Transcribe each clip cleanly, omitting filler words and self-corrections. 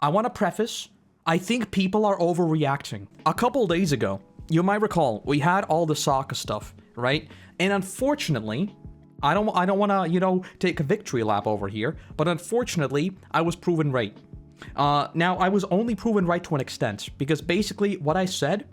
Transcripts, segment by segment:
I want to preface, I think people are overreacting. A couple days ago, you might recall, we had all the Sokka stuff, right? And unfortunately, I don't want to, take a victory lap over here, but unfortunately, I was proven right. Now, I was only proven right to an extent, because basically what I said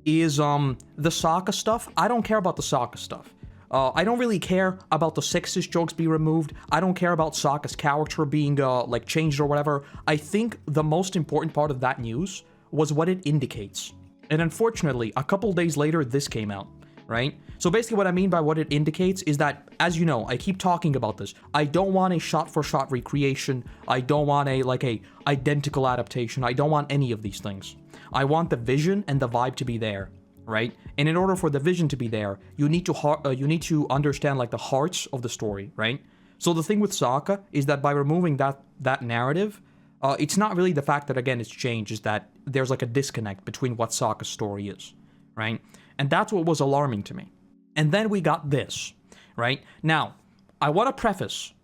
is, the Sokka stuff, I don't care about the Sokka stuff. I don't really care about the sexist jokes being removed. I don't care about Sokka's character being, changed or whatever. I think the most important part of that news was what it indicates. And unfortunately, a couple days later, this came out, right? So basically what I mean by what it indicates is that, as you know, I keep talking about this. I don't want a shot-for-shot recreation. I don't want a identical adaptation. I don't want any of these things. I want the vision and the vibe to be there, right? And in order for the vision to be there, you need to understand like the hearts of the story, right? So the thing with Sokka is that by removing that narrative, it's not really the fact that, again, it's changed, is that there's like a disconnect between what Sokka's story is, right? And that's what was alarming to me. And then we got this, right? Now, I want to preface,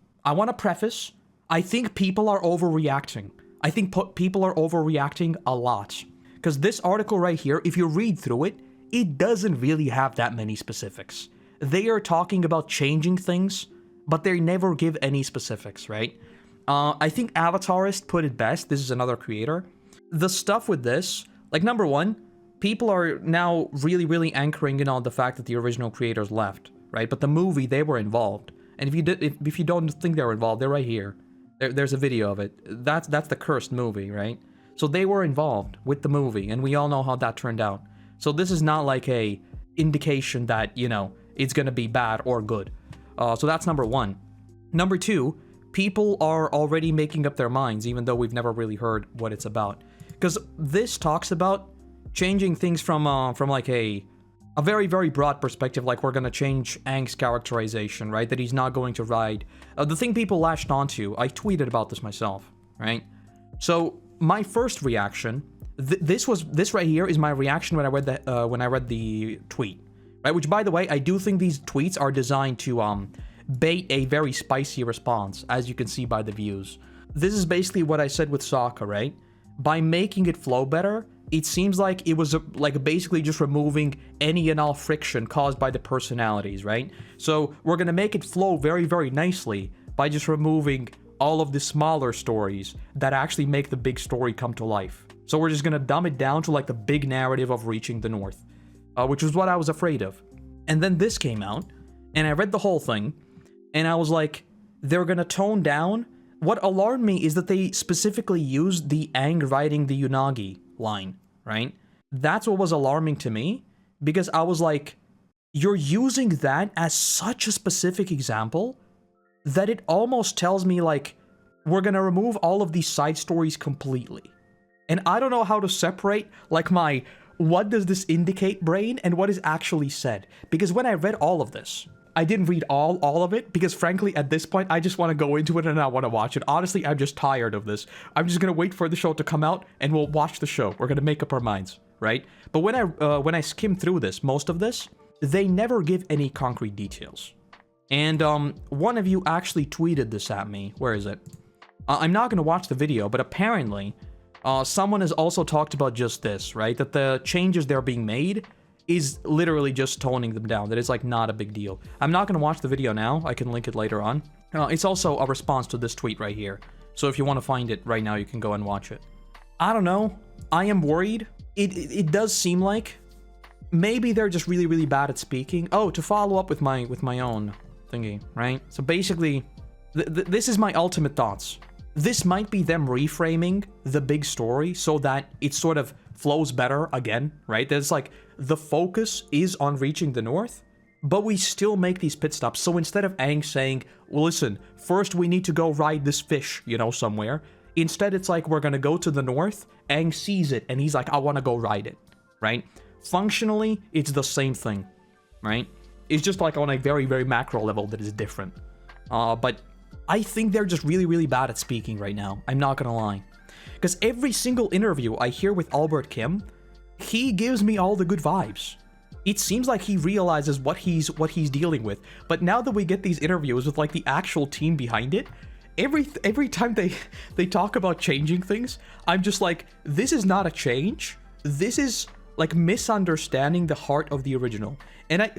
I think people are overreacting. I think people are overreacting a lot. Because this article right here, if you read through it, it doesn't really have that many specifics. They are talking about changing things, but they never give any specifics, right? I think Avatarist put it best. This is another creator. The stuff with this, like, number one, people are now really, really anchoring in on the fact that the original creators left, right? But the movie, they were involved. And if you don't think they were involved, they're right here. There's a video of it. That's the cursed movie, right? So they were involved with the movie, and we all know how that turned out. So this is not like a indication that, it's gonna be bad or good. So that's number one. Number two, people are already making up their minds, even though we've never really heard what it's about. Because this talks about changing things from like a very, very broad perspective, like we're gonna change Aang's characterization, right? That he's not going to ride. The thing people latched onto, I tweeted about this myself, right? So my first reaction, this right here is my reaction when I read the tweet, right? Which, by the way, I do think these tweets are designed to bait a very spicy response, as you can see by the views. This is basically what I said with Sokka, right? By making it flow better, it seems like it was basically just removing any and all friction caused by the personalities, right? So we're gonna make it flow very, very nicely by just removing all of the smaller stories that actually make the big story come to life. So we're just gonna dumb it down to like the big narrative of reaching the North, which was what I was afraid of. And then this came out, and I read the whole thing, and I was like, they're gonna tone down. What alarmed me is that they specifically used the Aang riding the Unagi line, right? That's what was alarming to me, because I was like, you're using that as such a specific example that it almost tells me, like, we're gonna remove all of these side stories completely. And I don't know how to separate, like, my what does this indicate brain and what is actually said. Because when I read all of this, I didn't read all of it, because frankly, at this point, I just want to go into it and I want to watch it. Honestly, I'm just tired of this. I'm just gonna wait for the show to come out, and we'll watch the show. We're gonna make up our minds, right? But when I skim through this, most of this, they never give any concrete details. And one of you actually tweeted this at me. Where is it? I'm not gonna watch the video, but apparently, someone has also talked about just this, right? That the changes they're being made is literally just toning them down. That is like not a big deal. I'm not gonna watch the video now. I can link it later on. It's also a response to this tweet right here. So if you want to find it right now, you can go and watch it. I don't know. I am worried. It does seem like maybe they're just really, really bad at speaking. Oh, to follow up with my own thingy, right? So basically, this is my ultimate thoughts. This might be them reframing the big story so that it sort of flows better again, right? There's like, the focus is on reaching the North, but we still make these pit stops. So instead of Aang saying, well, listen, first we need to go ride this fish, somewhere. Instead, it's like, we're gonna go to the North, Aang sees it, and he's like, I wanna go ride it, right? Functionally, it's the same thing, right? It's just like on a very, very macro level that is different. But I think they're just really, really bad at speaking right now. I'm not gonna lie. Because every single interview I hear with Albert Kim, he gives me all the good vibes. It seems like he realizes what he's dealing with. But now that we get these interviews with like the actual team behind it, every time they talk about changing things, I'm just like, this is not a change. This is like misunderstanding the heart of the original. And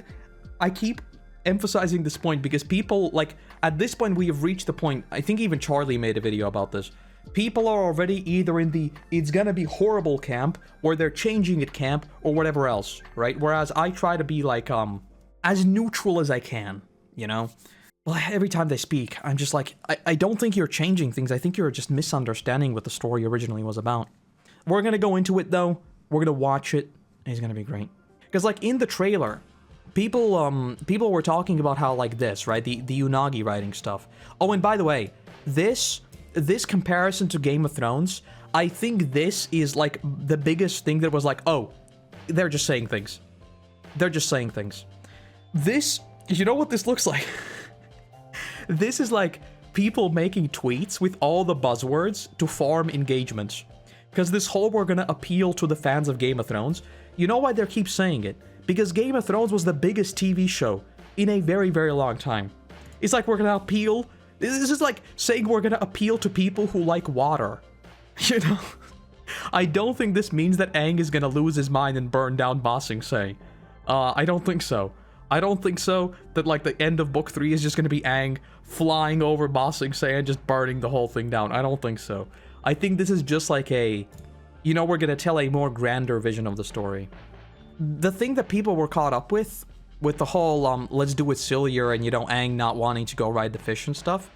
I keep emphasizing this point because people, like, at this point we have reached the point, I think even Charlie made a video about this. People are already either in the it's gonna be horrible camp, or they're changing it camp, or whatever else, right? Whereas I try to be like as neutral as I can, you know? Well, every time they speak, I'm just like, I don't think you're changing things. I think you're just misunderstanding what the story originally was about. We're gonna go into it though. We're gonna watch it. It's gonna be great. Because like in the trailer, people were talking about how like this, right? The Unagi writing stuff. Oh, and by the way, this comparison to Game of Thrones, I think this is like the biggest thing that was like, oh, they're just saying things. They're just saying things. This, you know what this looks like? This is like people making tweets with all the buzzwords to farm engagements. Because this whole we're gonna appeal to the fans of Game of Thrones, you know why they keep saying it? Because Game of Thrones was the biggest TV show in a very, very long time. It's like we're gonna appeal. This is like saying we're gonna appeal to people who like water. You know? I don't think this means that Aang is gonna lose his mind and burn down Ba Sing Se. I don't think so. I don't think so that like the end of book 3 is just gonna be Aang flying over Ba Sing Se and just burning the whole thing down. I don't think so. I think this is just like a, you know, we're gonna tell a more grander vision of the story. The thing that people were caught up with the whole let's do it sillier and, you know, Aang not wanting to go ride the fish and stuff,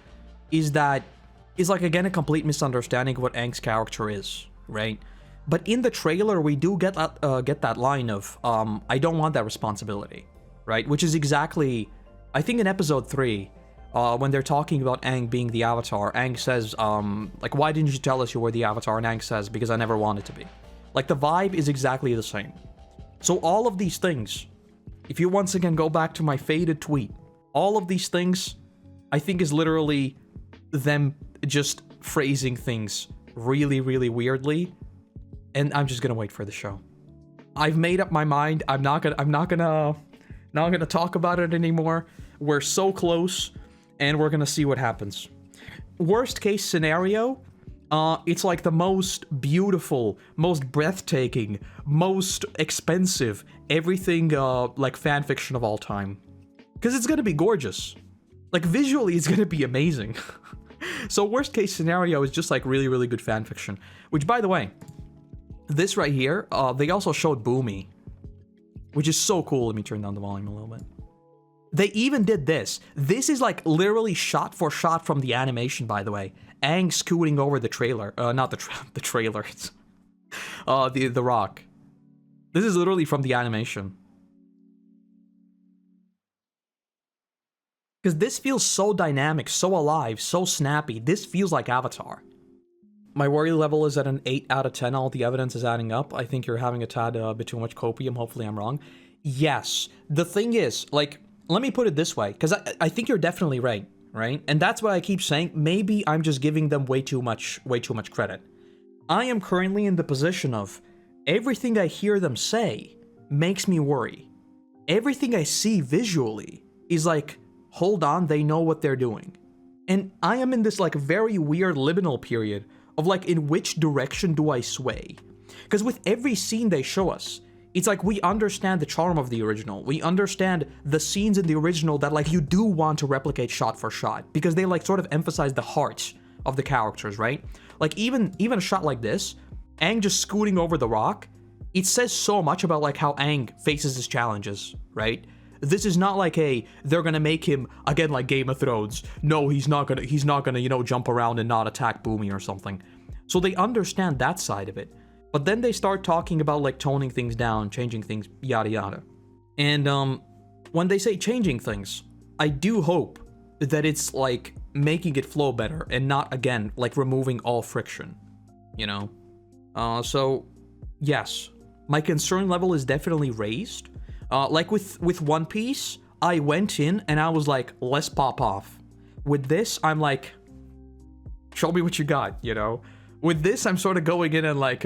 is like again a complete misunderstanding of what Aang's character is, right? But in the trailer we do get that line of I don't want that responsibility, right? Which is exactly, I think in episode 3, when they're talking about Aang being the Avatar, Aang says like, why didn't you tell us you were the Avatar? And Aang says, because I never wanted to be. Like the vibe is exactly the same. So all of these things, if you once again go back to my faded tweet, all of these things, I think is literally them just phrasing things really, really weirdly, and I'm just gonna wait for the show. I've made up my mind. I'm not gonna talk about it anymore. We're so close, and we're gonna see what happens. Worst case scenario, it's like the most beautiful, most breathtaking, most expensive, everything like fanfiction of all time. Because it's gonna be gorgeous. Like visually, it's gonna be amazing. So worst case scenario is just like really, really good fanfiction. Which, by the way, this right here, they also showed Boomy, which is so cool. Let me turn down the volume a little bit. They even did this. This is like literally shot for shot from the animation, by the way. Aang scooting over the trailer. Not the trailer. It's, the rock. This is literally from the animation. Because this feels so dynamic, so alive, so snappy. This feels like Avatar. My worry level is at an 8 out of 10. All the evidence is adding up. I think you're having a tad bit too much copium. Hopefully I'm wrong. Yes. The thing is, like, let me put it this way, because I think you're definitely right, right? And that's what I keep saying. Maybe I'm just giving them way too much credit. I am currently in the position of everything I hear them say makes me worry. Everything I see visually is like, hold on, they know what they're doing. And I am in this like very weird liminal period of like, in which direction do I sway? Because with every scene they show us, it's like we understand the charm of the original. We understand the scenes in the original that like you do want to replicate shot for shot because they like sort of emphasize the heart of the characters, right? Like even a shot like this, Aang just scooting over the rock, it says so much about like how Aang faces his challenges, right? This is not like they're gonna make him again like Game of Thrones. No, he's not gonna, you know, jump around and not attack Boomy or something. So they understand that side of it. But then they start talking about like toning things down, changing things, yada yada. And when they say changing things, I do hope that it's like making it flow better and not again like removing all friction, you know? So yes, my concern level is definitely raised. Like with One Piece, I went in and I was like, let's pop off. With this, I'm like, show me what you got, you know? With this, I'm sort of going in and like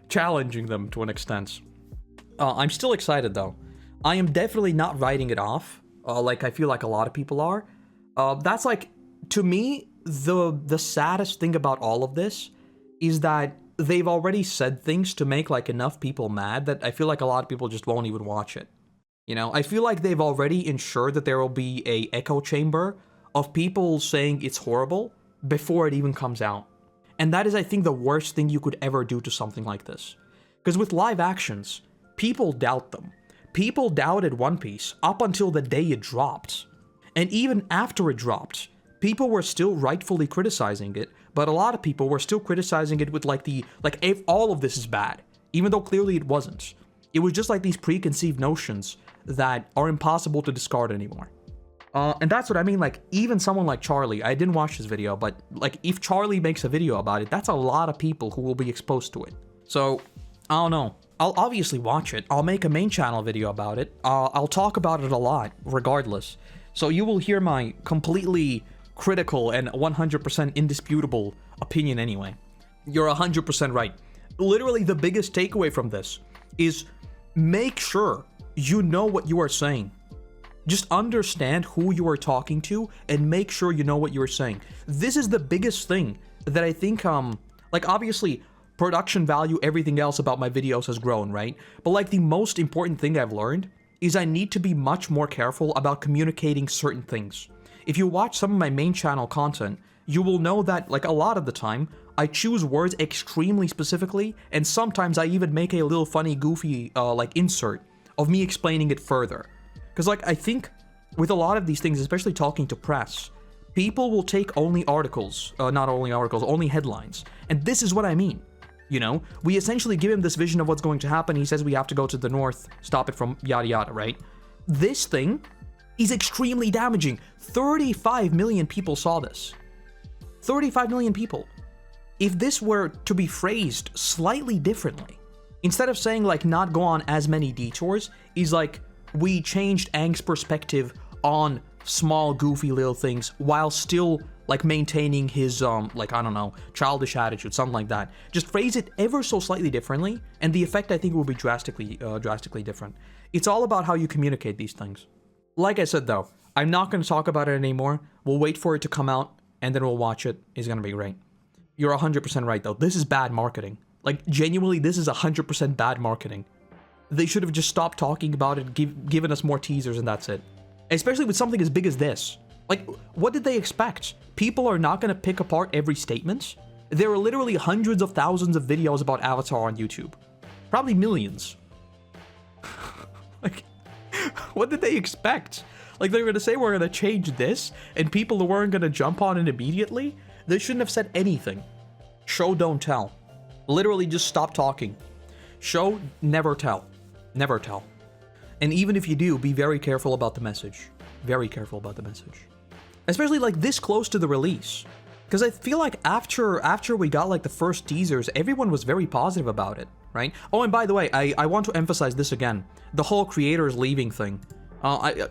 challenging them to an extent. I'm still excited though. I am definitely not writing it off, like I feel like a lot of people are. That's like, to me, the saddest thing about all of this is that they've already said things to make like enough people mad that I feel like a lot of people just won't even watch it. You know, I feel like they've already ensured that there will be a echo chamber of people saying it's horrible before it even comes out. And that is, I think, the worst thing you could ever do to something like this. Because with live actions, people doubt them. People doubted One Piece up until the day it dropped. And even after it dropped, people were still rightfully criticizing it, but a lot of people were still criticizing it with like if all of this is bad, even though clearly it wasn't. It was just like these preconceived notions that are impossible to discard anymore. And that's what I mean, like, even someone like Charlie, I didn't watch his video, but, like, if Charlie makes a video about it, that's a lot of people who will be exposed to it. So, I don't know. I'll obviously watch it. I'll make a main channel video about it. I'll talk about it a lot, regardless. So you will hear my completely critical and 100% indisputable opinion anyway. You're 100% right. Literally, the biggest takeaway from this is make sure you know what you are saying. Just understand who you are talking to and make sure you know what you are saying. This is the biggest thing that I think, like, obviously, production value, everything else about my videos has grown, right? But, like, the most important thing I've learned is I need to be much more careful about communicating certain things. If you watch some of my main channel content, you will know that, like, a lot of the time, I choose words extremely specifically, and sometimes I even make a little funny, goofy, like, insert of me explaining it further. Because, like, I think with a lot of these things, especially talking to press, people will take only articles, not only articles, only headlines. And this is what I mean. You know, we essentially give him this vision of what's going to happen. He says we have to go to the north, stop it from yada yada, right? This thing is extremely damaging. 35 million people saw this. 35 million people. If this were to be phrased slightly differently, instead of saying, like, not go on as many detours, is like, we changed Aang's perspective on small, goofy little things while still, like, maintaining his, like, I don't know, childish attitude, something like that. Just phrase it ever so slightly differently, and the effect, I think, will be drastically different. It's all about how you communicate these things. Like I said, though, I'm not going to talk about it anymore. We'll wait for it to come out, and then we'll watch it. It's going to be great. You're 100% right, though. This is bad marketing. Like, genuinely, this is 100% bad marketing. They should have just stopped talking about it, given us more teasers, and that's it. Especially with something as big as this. Like, what did they expect? People are not going to pick apart every statement? There are literally hundreds of thousands of videos about Avatar on YouTube. Probably millions. Like, what did they expect? Like, they're going to say we're going to change this, and people weren't going to jump on it immediately? They shouldn't have said anything. Show, don't tell. Literally just stop talking. Show, never tell. Never tell. And even if you do, be very careful about the message. Very careful about the message. Especially, like, this close to the release. Because I feel like after we got, like, the first teasers, everyone was very positive about it, right? Oh, and by the way, I want to emphasize this again. The whole creators leaving thing. I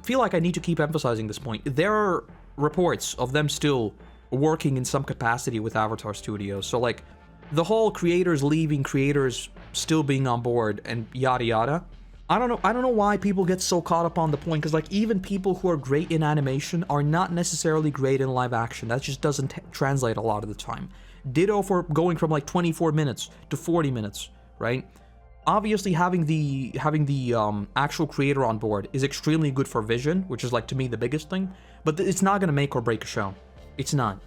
feel like I need to keep emphasizing this point. There are reports of them still working in some capacity with Avatar Studios. So, like, the whole creators leaving, creators still being on board, and yada yada. I don't know why people get so caught up on the point, because, like, even people who are great in animation are not necessarily great in live action. That just doesn't translate a lot of the time. Ditto for going from, like, 24 minutes to 40 minutes, right? Obviously, having the actual creator on board is extremely good for vision, which is, like, to me, the biggest thing, but it's not going to make or break a show. It's not.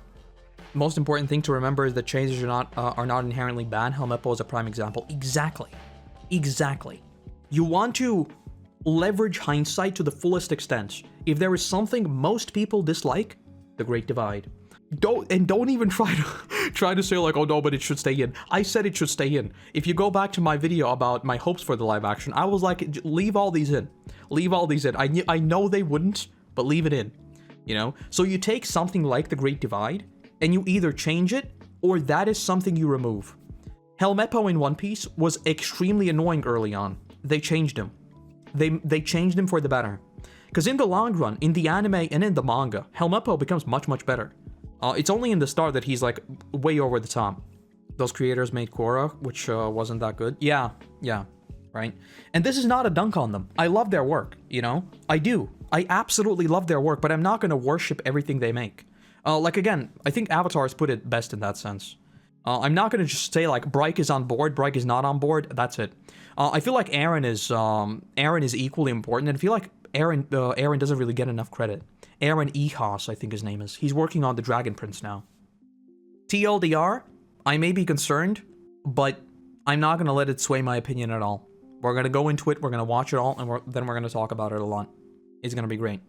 Most important thing to remember is that changes are not inherently bad. Helmeppo is a prime example. Exactly. You want to leverage hindsight to the fullest extent. If there is something most people dislike, the Great Divide. Don't even try to say, like, oh no, but it should stay in. I said it should stay in. If you go back to my video about my hopes for the live action, I was like, leave all these in. Leave all these in. I know they wouldn't, but leave it in. You know? So you take something like the Great Divide, and you either change it, or that is something you remove. Helmeppo in One Piece was extremely annoying early on. They changed him. They changed him for the better. Because in the long run, in the anime and in the manga, Helmeppo becomes much, much better. It's only in the start that he's, like, way over the top. Those creators made Korra, which wasn't that good. Yeah, right? And this is not a dunk on them. I love their work, you know? I do. I absolutely love their work, but I'm not going to worship everything they make. Like again, I think Avatar's put it best in that sense. I'm not gonna just say like Bryke is on board, Bryke is not on board. That's it. I feel like Aaron is equally important, and I feel like Aaron doesn't really get enough credit. Aaron Ehas, I think his name is. He's working on the Dragon Prince now. TLDR, I may be concerned, but I'm not gonna let it sway my opinion at all. We're gonna go into it, we're gonna watch it all, and then we're gonna talk about it a lot. It's gonna be great.